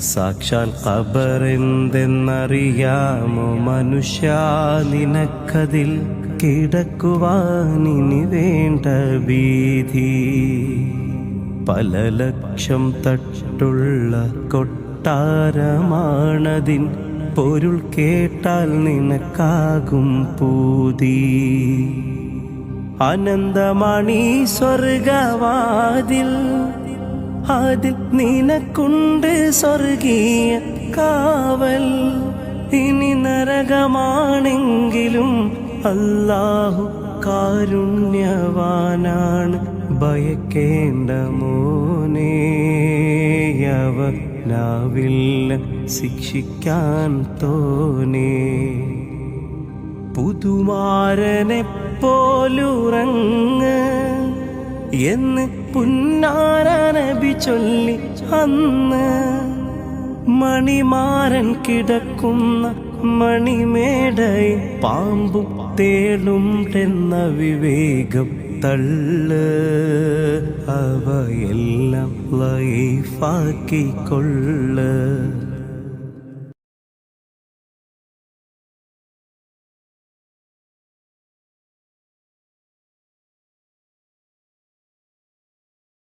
സാക്ഷാൽ ഖബറെന്തെന്നറിയാമോ മനുഷ്യ നിനക്കതിൽ കിടക്കുവാനിനി വേണ്ട ഭീതി. പല ലക്ഷം തട്ടുള്ള കൊട്ടാരമാണതിൻ പൊരുൾ കേട്ടാൽ നിനക്കാകും പൂതി. അനന്തമണി സ്വർഗവാതിൽ, അതിൽ നിനക്കുണ്ട് സ്വർഗീയ കാവൽ. ഇനി നരകമാണെങ്കിലും അല്ലാഹു കാരുണ്യവാനാണ്, ഭയക്കേണ്ട മോനേ. അവനാവില്ല ശിക്ഷിക്കാൻ തോനേ. പുതുമാരനെപ്പോലുറങ്ങ് എന്ന് പുന്നാര നബി ചൊല്ലി അന്ന്. മണിമാരൻ കിടക്കുന്ന മണിമേടയിൽ പാമ്പും തേളുണ്ടെന്ന വിവേകം തള്ള്. അവയെല്ലാം ലൈഫാക്കിക്കൊള്ള്.